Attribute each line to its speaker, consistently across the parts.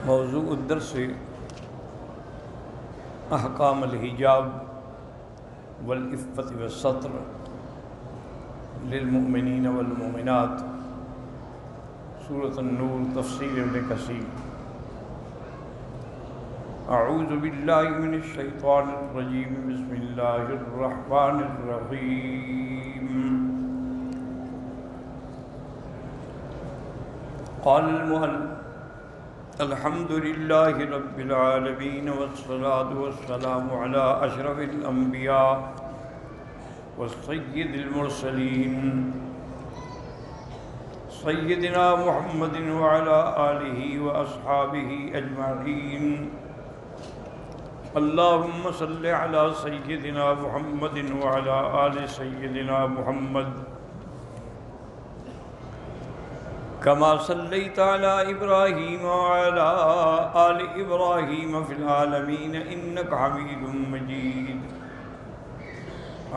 Speaker 1: موضوع الدرس احکام الحجاب والعفت والستر للمؤمنین والمؤمنات، سورۃ النور، تفسیر ابن کثیر۔ اعوذ باللہ من الشیطان الرجیم، بسم اللہ الرحمن الرحیم۔ قال المؤلف الحمد للہ رب العالمین والصلاة والسلام علی اشرف الانبیاء والسید المرسلین سیدنا محمد وعلی آلہ واصحابہ اجمعین۔ اللہم صل علی سیدنا محمد وعلی آل سیدنا محمد کما صلیت علی ابراہیم وعلی آل ابراہیم فی العالمین انک حمید مجید۔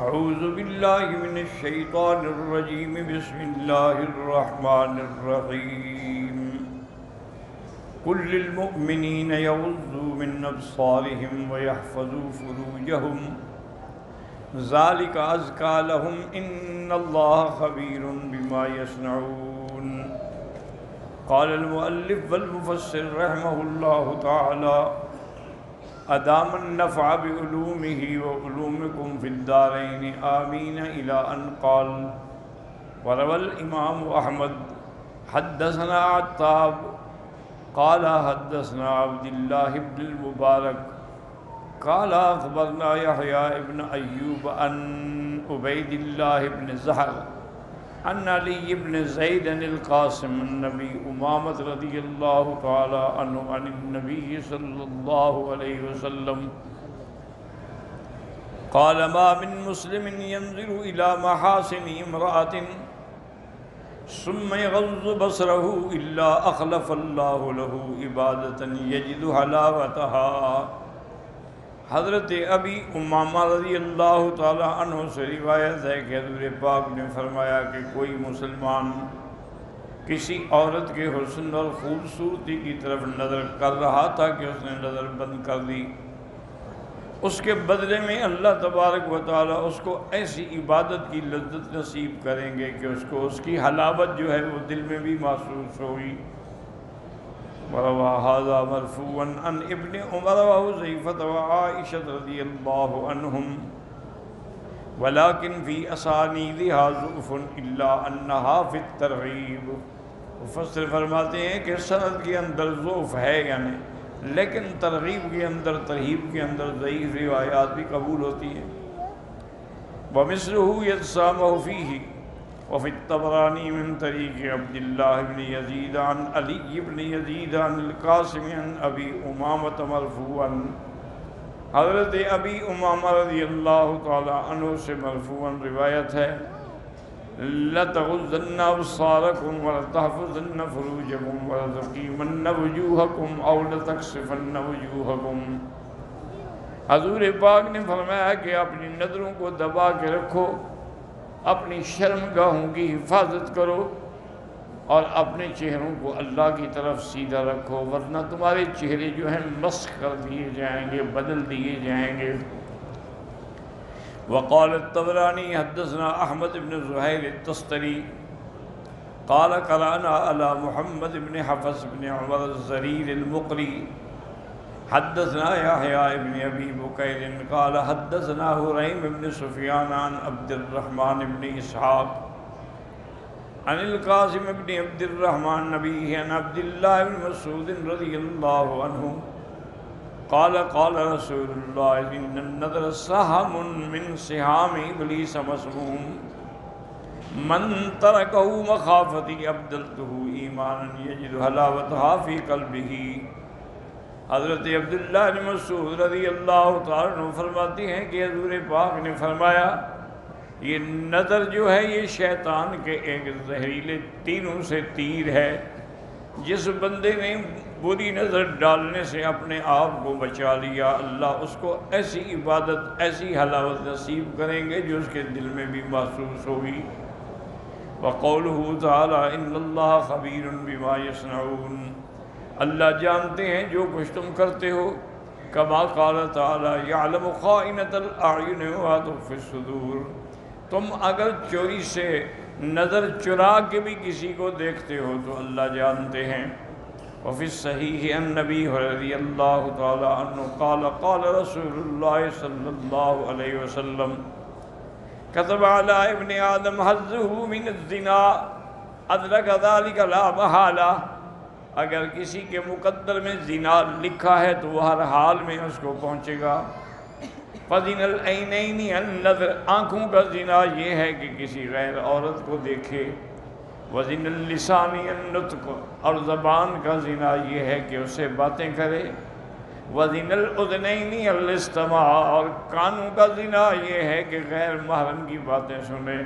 Speaker 1: اعوذ باللہ من الشیطان الرجیم، بسم اللہ الرحمن الرحیم۔ قل للمؤمنین یغضوا من ابصارهم ویحفظوا فروجهم ذلک ازکی لهم ان اللہ خبیر بما یصنعون۔ قال المؤلف والمفسر رحمہ اللہ تعالی ادام النفع بعلومہ وعلومکم فی الدارین آمین الی ان قال۔ وروى الامام احمد حدثنا عتاب قال حدثنا عبد الله بن المبارك قال اخبرنا يحيى بن ايوب عن عبيد الله بن زهر عن علي بن زيد القاسم النبي أمامة رضي الله تعالى عنه عن النبي صلى الله عليه وسلم قال ما من مسلم ينظر إلى محاسن امرأة ثم يغض بصره إلا أخلف الله له عبادة يجد حلاوتها۔ حضرت ابی امامہ رضی اللہ تعالی عنہ سے روایت ہے کہ حضور پاک نے فرمایا کہ کوئی مسلمان کسی عورت کے حسن اور خوبصورتی کی طرف نظر کر رہا تھا کہ اس نے نظر بند کر دی، اس کے بدلے میں اللہ تبارک و تعالی اس کو ایسی عبادت کی لذت نصیب کریں گے کہ اس کو اس کی حلاوت جو ہے وہ دل میں بھی محسوس ہوئی۔ وروى هذا مرفوعا عن ابن عمر وحذيفة وعائشة رضي الله عنهم ولكن في أسانيدها ضعف إلا أنها في الترغيب۔ مفسر فرماتے ہیں کہ سند کے اندر ضعف ہے یعنی، لیکن ترغیب کے اندر، ترہیب کے اندر ضعیف روایات بھی قبول ہوتی ہیں۔ ومثله يتسامح فيه وفي الطبراني من طريق عبد الله بن يزيد عن علي بن يزيد عن القاسم عن ابی امامة مرفوعا۔ حضرت ابی امامہ رضی اللہ تعالی عنہ سے مرفوعا روایت ہے لَتَغُضَّنَّ أَبْصَارَكُمْ وَلَتَحْفَظُنَّ فُرُوجَكُمْ وَلَتُقِيمُنَّ وُجُوهَكُمْ أَوْ لَتَكْشِفَنَّ وُجُوهَكُمْ۔ حضور پاک نے فرمایا کہ اپنی نظروں کو دبا کے رکھو، اپنی شرمگاہوں کی حفاظت کرو اور اپنے چہروں کو اللہ کی طرف سیدھا رکھو، ورنہ تمہارے چہرے جو ہیں مسخ کر دیے جائیں گے، بدل دیے جائیں گے۔ وقال الطبرانی حدثنا احمد بن زہیر التستری قال قرأنا على محمد بن حفص بن عمر الزریر المقری حدثنا يحيى بن ابي بكير قال حدثنا هريم بن سفيان عن عبد الرحمن بن اسحاق عن القاسم بن عبد الرحمن نبيه عن عبد الله بن مسعود رضي الله عنه قال قال رسول الله ان النظر سهم من سهام ابليس مسموم من تركه مخافتي ابدلته ايمانا يجد حلاوتها في قلبه۔ حضرت عبداللہ بن مسعود رضی اللہ تعالیٰ عنہ فرماتے ہیں کہ حضور پاک نے فرمایا یہ نظر جو ہے یہ شیطان کے ایک زہریلے تیروں سے تیر ہے۔ جس بندے نے بری نظر ڈالنے سے اپنے آپ کو بچا لیا، اللہ اس کو ایسی عبادت، ایسی حلاوت نصیب کریں گے جو اس کے دل میں بھی محسوس ہوگی۔ وقوله تعالی ان اللہ خبیر بما یصنعون۔ اللہ جانتے ہیں جو کچھ تم کرتے ہو. کما قال تعالی یعلم خائنۃ الاعین وما تخفی الصدور. تم اگر چوری سے نظر چرا کے بھی کسی کو دیکھتے ہو تو اللہ جانتے ہیں. وفی الصحیح عن نبی رضی اللہ تعالی عنہ قال قال رسول اللہ صلی اللہ علیہ وسلم كتب على ابن آدم حظه من الزنا ادرک ذلك لا محالہ. اگر کسی کے مقدر میں زنا لکھا ہے تو وہ ہر حال میں اس کو پہنچے گا. فَزِنَ الْعَيْنَيْنِ النَّظْرِ. آنکھوں کا زنا یہ ہے کہ کسی غیر عورت کو دیکھے. وَزِنَ اللِّسَانِ النُّطْقِ. اور زبان کا زنا یہ ہے کہ اسے باتیں کرے. وَزِنَ الْأُذْنَيْنِ الْإِسْتِمَاعُ. اور کانوں کا زنا یہ ہے کہ غیر محرم کی باتیں سنے.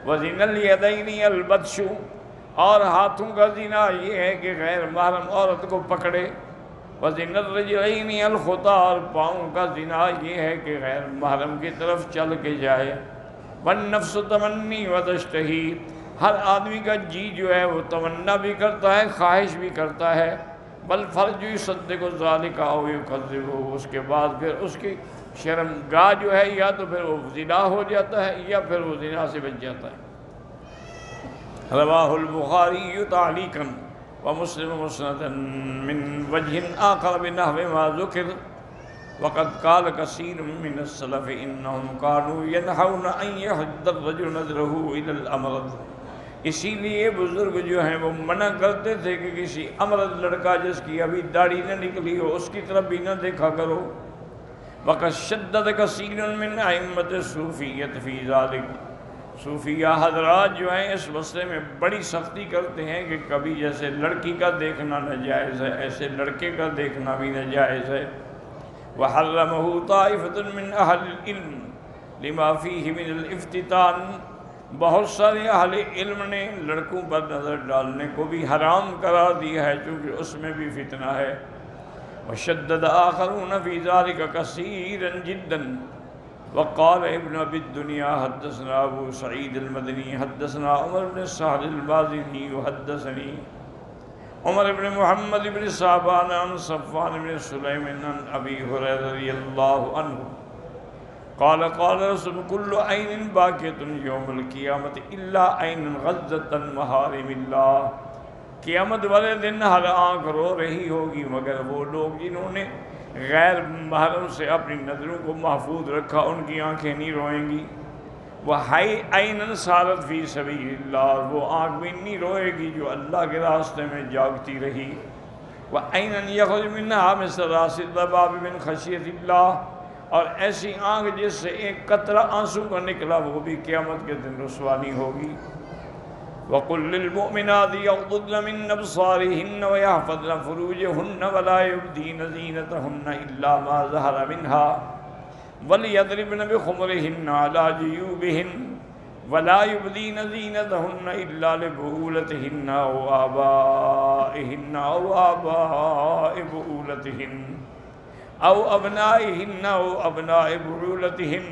Speaker 1: وَزِنَ الْيَدَيْنِ الْبَطْشُ. اور ہاتھوں کا زنا یہ ہے کہ غیر محرم عورت کو پکڑے. وَزِنَ الرِّجْلَيْنِ الْخُطَىٰ. اور پاؤں کا زنا یہ ہے کہ غیر محرم کی طرف چل کے جائے. وَالنَّفْسُ تَمَنِّي وَتَشْتَهِي. ہر آدمی کا جی جو ہے وہ تمنا بھی کرتا ہے، خواہش بھی کرتا ہے. بل فرج يصدق ذلك او يكذبه. اس کے بعد پھر اس کی شرمگاہ جو ہے یا تو پھر وہ زنا ہو جاتا ہے یا پھر وہ زنا سے بچ جاتا ہے. رواہ البخاری تعلیقا ومسلم مسندا من وجہ آخر بنحو ما ذکر. وقد قال كثير من السلف انهم كانوا ينهون ان يحد الرجل نظره الى الامرد. اسی لیے بزرگ جو ہیں وہ منع کرتے تھے کہ کسی امرد لڑکا جس کی ابھی داڑھی نہ نکلی ہو اس کی طرف بھی نہ دیکھا کرو. وقد شدد كثير من ائمة الصوفیۃ فی ذلک. صوفیہ حضرات جو ہیں اس مسئلے میں بڑی سختی کرتے ہیں کہ کبھی جیسے لڑکی کا دیکھنا ناجائز ہے ایسے لڑکے کا دیکھنا بھی ناجائز ہے. وحرمه طائفة من اہل العلم لما فيه من الافتتان. بہت سارے اہل علم نے لڑکوں پر نظر ڈالنے کو بھی حرام قرار دیا ہے چونکہ اس میں بھی فتنہ ہے. وشدد آخرون فی ذلك كثيرا جدا. وقال ابن ابی الدنیا حدثنا ابو سعید المدنی حدثنا عمر بن سعد البازنی وحدثنی عمر بن محمد بن صابان عن صفوان بن سلیم عن ابی ہریرہ رضی اللہ عنہ قال قال رسول كل عین باقیۃ یوم القیامت الا عین غضت محارم اللہ. قیامت والے دن ہر آنکھ رو رہی ہوگی مگر وہ لوگ جنہوں نے غیر محرم سے اپنی نظروں کو محفوظ رکھا ان کی آنکھیں نہیں روئیں گی. وہی عین صارت فی سبیل اللہ. وہ آنکھ بھی نہیں روئے گی جو اللہ کے راستے میں جاگتی رہی. وعین یخرج منہا مثل راس الذباب من خشیۃ اللہ. اور ایسی آنکھ جس سے ایک قطرہ آنسو کا نکلا وہ بھی قیامت کے دن رسوانی ہوگی. وَقُلْ لِلْمُؤْمِنَاتِ يَغْضُضْنَ مِنْ أَبْصَارِهِنَّ وَيَحْفَظْنَ فُرُوجَهُنَّ وَلَا يُبْدِينَ زِينَتَهُنَّ إِلَّا مَا ظَهَرَ مِنْهَا وَلْيَضْرِبْنَ بِخُمُرِهِنَّ عَلَى جُيُوبِهِنَّ وَلَا يُبْدِينَ زِينَتَهُنَّ إِلَّا لِبُعُولَتِهِنَّ أَوْ آبَائِهِنَّ أَوْ آبَاءِ بُعُولَتِهِنَّ أَوْ أَبْنَائِهِنَّ أَوْ أَبْنَاءِ بُعُولَتِهِنَّ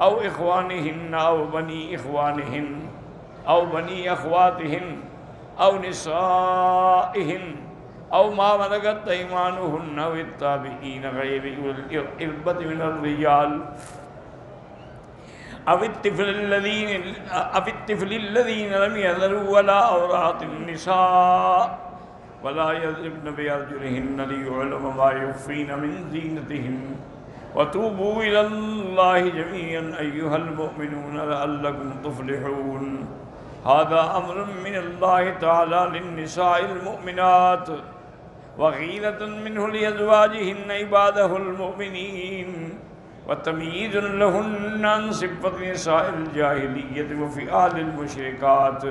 Speaker 1: أَوْ إِخْوَانِهِنَّ أَوْ بَنِي إِخْوَانِهِنَّ أو بني أخواتهن أو نسائهن أو ما ملكت أيمانهن أو التابعين غير أولي الإربة من الرجال أو الطفل الذين لم يظهروا على عورات النساء ولا يضربن بأرجلهن ليعلم ما يخفين من زينتهن وتوبوا إلى الله جميعا أيها المؤمنون لعلكم تفلحون. هذا أمر من الله تعالى للنساء المؤمنات وغيرة منه لأزواجهن عباده المؤمنين وتمييز لهن عن صفة نساء الجاهلية وفعال المشركات.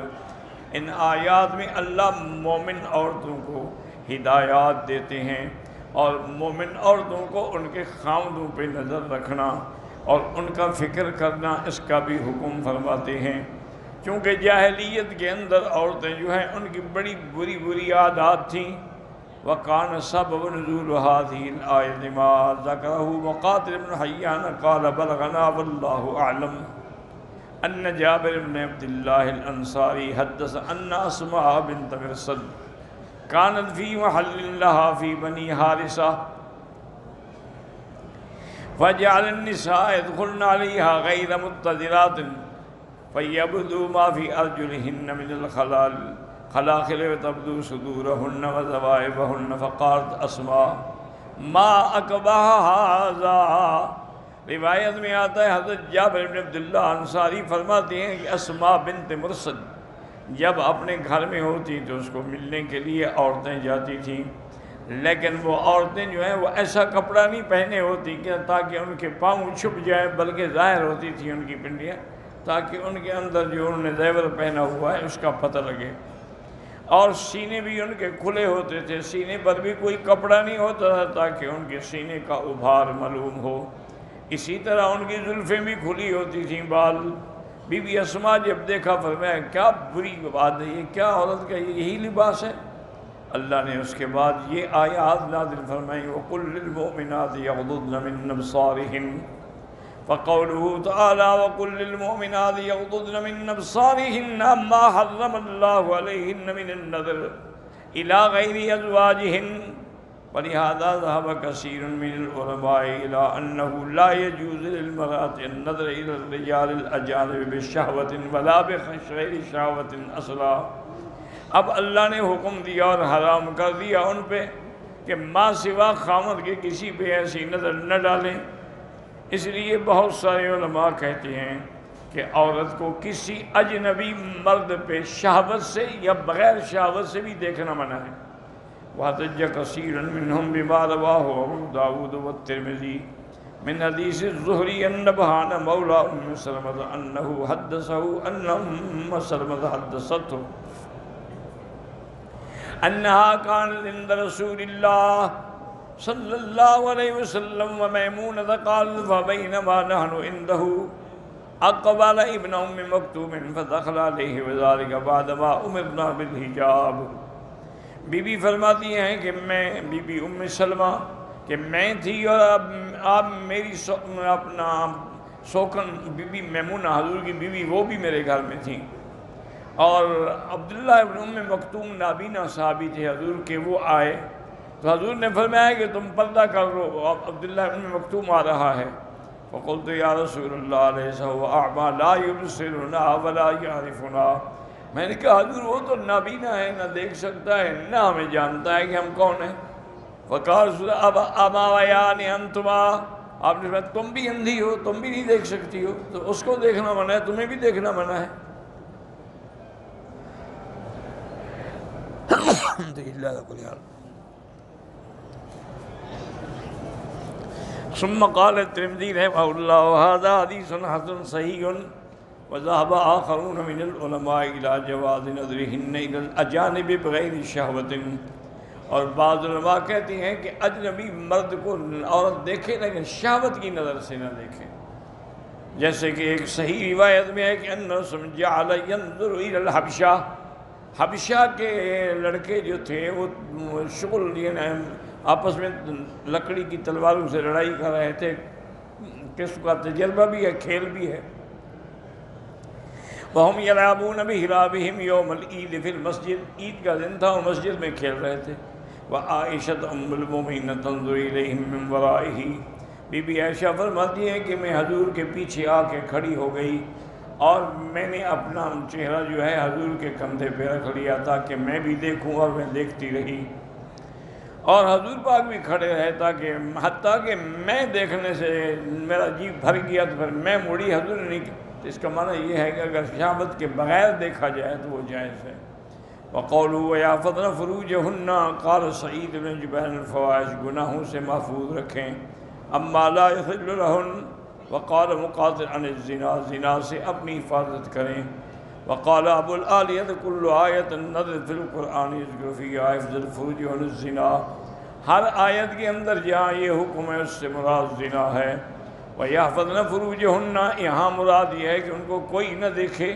Speaker 1: ان آیات میں اللہ مومن عورتوں کو ہدایات دیتے ہیں اور مومن عورتوں کو ان کے خاوندوں پہ نظر رکھنا اور ان کا فکر کرنا اس کا بھی حکم فرماتے ہیں. چونکہ جاہلیت کے اندر عورتیں جو ہیں ان کی بڑی بری بری عادات تھیں. وَقَانَ سَبَبُ نُزُولُ هَذِهِ الْآيَةِ مَا ذَكَرَهُ مُقَاتِلُ بْنُ حَيَّانَ قَالَ بَلَغَنَا وَاللَّهُ أَعْلَمُ أَنَّ جابر بن عبد الله الأنصاري حدث أن أسماء بنت مرصد كانت في محل لها في بني حارثة فجعل النساء يدخلن عليها غير متذرات فيبدو ما في أرجلهن من الخلاخل وتبدو صدورهن وذوائبهن فقالت اسماء ما أقبح هذا. روایت میں آتا ہے حضرت جابر بن عبداللہ انصاری فرماتے ہیں کہ اسماء بنت مرسد جب اپنے گھر میں ہوتی تو اس کو ملنے کے لیے عورتیں جاتی تھیں، لیکن وہ عورتیں جو ہیں وہ ایسا کپڑا نہیں پہنے ہوتی کہ تاکہ ان کے پاؤں چھپ جائیں، بلکہ ظاہر ہوتی تھی ان کی پنڈیاں، تاکہ ان کے اندر جو انہوں نے زیور پہنا ہوا ہے اس کا پتہ لگے. اور سینے بھی ان کے کھلے ہوتے تھے، سینے پر بھی کوئی کپڑا نہیں ہوتا تھا تاکہ ان کے سینے کا ابھار معلوم ہو. اسی طرح ان کی زلفیں بھی کھلی ہوتی تھیں، بال. بی بی اسماء جب دیکھا فرمایا کیا بری بات ہے، یہ کیا عورت کا یہی لباس ہے؟ اللہ نے اس کے بعد یہ آیات نازل فرمائی وَقُلْ لِلْمُؤْمِنَاتِ يَغْضُضْنَ مِنْ أَبْصَارِهِنَّ فَقَوْلُهُ تَعَالَى وَقُلْ لِلْمُؤْمِنَاتِ يَغْضُضْنَ مِنْ أَبْصَارِهِنَّ مَا حَرَّمَ اللَّهُ عَلَيْهِنَّ مِنَ النَّظْرِ إِلَى غَيْرِ أَزْوَاجِهِنَّ. ولهذا ذهب كثير من العلماء إلى أنه لا يجوز للمرأة النظر إلى الرجال الأجانب بشهوة ولا بغير شهوة أصلا. اب اللہ نے حکم دیا اور حرام کر دیا ان پہ کہ ماں سوا خامد کے کسی پہ ایسی نظر نہ ڈالیں. اس لیے بہت سارے علماء کہتے ہیں کہ عورت کو کسی اجنبی مرد پہ شہوت سے یا بغیر شہوت سے بھی دیکھنا منع ہے. وَحَتَجَّ كَثِيرٌ مِّنْهُمْ بِمَا رَوَاهُ أَبُو دَاوُودَ وَالتِّرْمِذِي مِنْ حديث الزهري أن بهان مولى أم سلمة أنه حدثه أن أم سلمة حدثته أنها كانت عند رسول الله صلى الله عليه وسلم وميمونة قالت فبينما نحن عنده أقبل ابن أم مكتوم فدخل عليه وذلك بعدما أمرنا بالحجاب. بی بی فرماتی ہیں کہ میں بی بی ام سلمہ کہ میں تھی اور اب میری اپنا سوکن بی بی میمونہ حضور کی بیوی وہ بھی میرے گھر میں تھیں، اور عبداللہ ابن ام مکتوم نابینا صحابی تھے حضور کے، وہ آئے تو حضور نے فرمایا کہ تم پردہ کر لو، عبداللہ ابن مکتوم آ رہا ہے. فقلت یا رسول اللہ لیس هو اعمی لا یبصرنا ولا یعرفنا. میں نے کہا حضور وہ تو نابینا ہے، نہ دیکھ سکتا ہے نہ ہمیں جانتا ہے کہ ہم کون ہیں. فقال اما ویان انتما، آپ نے فرمایا تم بھی اندھی ہو، تم بھی نہیں دیکھ سکتی ہو، تو اس کو دیکھنا منع ہے، تمہیں بھی دیکھنا منع ہے. ثم قال الترمذي رحمه الله وهذا حديث حسن صحيح وذهب آخرون من العلماء إلى جواز نظرهن إلى الأجانب بغير شهوة. اور بعض علماء کہتے ہیں کہ اجنبی مرد کو عورت دیکھے لیکن شہوت کی نظر سے نہ دیکھے. جیسے کہ ایک صحیح روایت میں ہے کہ انہ جعل ينظر إلى الحبشہ، حبشہ کے لڑکے جو تھے وہ شغل آپس میں لکڑی کی تلواروں سے لڑائی کر رہے تھے، کس کا تجربہ بھی ہے، کھیل بھی ہے. وَهُمْ يَلْعَبُونَ بِحِرَابِهِمْ يَوْمَ الْعِيدِ فِي الْمَسْجِدِ، عید کا دن تھا وہ مسجد میں کھیل رہے تھے. وَعَائِشَةُ أُمُّ الْمُؤْمِنِينَ تَنظُرُ إِلَيْهِمْ مِنْ وَرَائِهِ. بی بی عائشہ فرماتی ہیں کہ میں حضور کے پیچھے آ کے کھڑی ہو گئی اور میں نے اپنا چہرہ جو ہے حضور کے کندھے پہ رکھ لیا تاکہ میں بھی دیکھوں، اور میں دیکھتی رہی. اور حضور پاک بھی کھڑے رہے تاکہ حتیٰ کہ میں دیکھنے سے میرا جی بھر گیا تو پھر میں مڑی، حضور نے نہیں. اس کا معنی یہ ہے کہ اگر شہوت کے بغیر دیکھا جائے تو وہ جائز ہے. وَقَوْلُوا وَيَحْفَظْنَ فُرُوجَهُنَّ قال سعید بن جبیر الفواحش، گناہوں سے محفوظ رکھیں، اما لا يحل لهن. وقال مقاتل عن الزنا، زنا سے اپنی حفاظت کریں. وقال ابو العالیہ كل آیت النظر فی القرآن یذکر فیہا حفظ الفروج عن الزنا. ہر آیت کے اندر جہاں یہ حکم ہے اس سے مراد زنا ہے. وَيَحْفَظْنَ فُرُوجَهُنَّ، یہاں مراد یہ ہے کہ ان کو کوئی نہ دیکھے.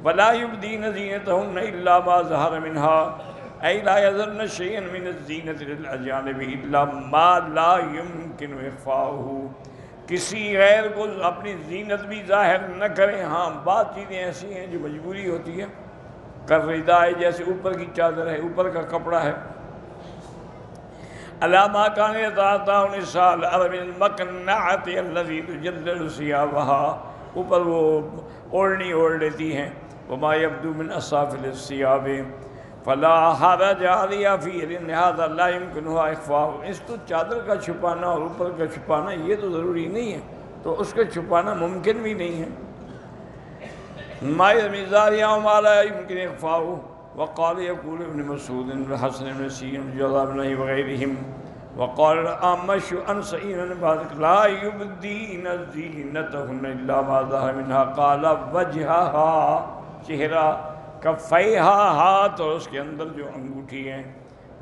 Speaker 1: وَلَا يُبْدِينَ زِينَتَهُنَّ إِلَّا مَا ظَهَرَ مِنْهَا، أي لا يظهرن شيئا من الزينة للأجانب إلا ما لا يمكن إخفاؤه. کسی غیر کو اپنی زینت بھی ظاہر نہ کریں. ہاں بعض چیزیں ایسی ہیں جو مجبوری ہوتی ہے، کالرداء جیسے اوپر کی چادر ہے، اوپر کا کپڑا ہے. الا ما كان يتعاطى نساء العرب المقنعة الذي تجلل ثيابها، اوپر وہ اوڑھنی اوڑھ لیتی ہیں. وما يبدو من اسافل الثياب فلا حرج عليها في ان هذا لا يمكنها اخفاء. اس تو چادر کا چھپانا اور اوپر کا چھپانا یہ تو ضروری نہیں ہے، تو اس کا چھپانا ممکن بھی نہیں ہے. ما يميزار يوم لا يمكن اخفاؤه. وقال يقول ابن مسعود الحسن بن سيرين جزاه الله وغيرهم وقال الأعمش عن سعيد بن مالك لا يبدين زينتهن الا ما ظهر منها. قال وجهها، چہرہ، کفیہا، ہاتھ اور اس کے اندر جو انگوٹھی ہیں.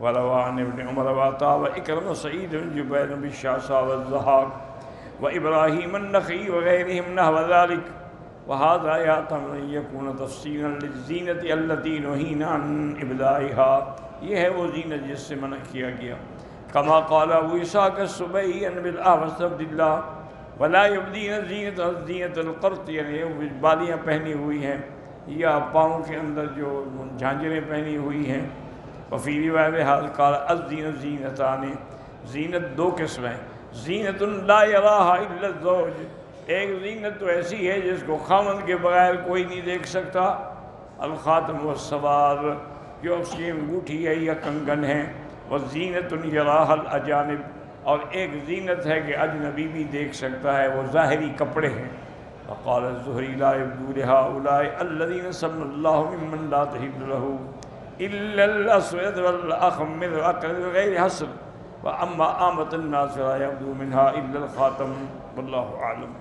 Speaker 1: وروان ابن عمر وعطاء واکرم سعید بن جبیر بن شعثاء والضحاک وابراہیم النخعی وغیرهم نحو ذلك. وهذا يحتمل أن يكون تفسيرا للزينة التي نهينا عن إبدائها. یہ ہے وہ زینت جس سے منع کیا گیا. كما قال أبو إسحاق السبيعي عن بالأحوص عبد الله ولا يبدين زينة القرط، یعنی بالیاں پہنی ہوئی ہیں یا پاؤں کے اندر جو جھانجریں پہنی ہوئی ہیں. وفي روایت حال قال الزینت زینتان، زینت دو قسم ہیں. زینت لا يراها إلا الزوج، ایک زینت تو ایسی ہے جس کو خاوند کے بغیر کوئی نہیں دیکھ سکتا. الخاتم والسوار، جو اس کی انگوٹھی ہے یا کنگن ہے. وزینت یراها الاجانب، اور ایک زینت ہے کہ اجنبی بھی دیکھ سکتا ہے، وہ ظاہری کپڑے ہیں. وقال الزہری لا يبدو لهؤلاء الذين سمى الله ممن لا تحل له الا الاسود والاخمر واقل غير حسن. واما عامة الناس لا يبدو منها الا الخاتم والله اعلم.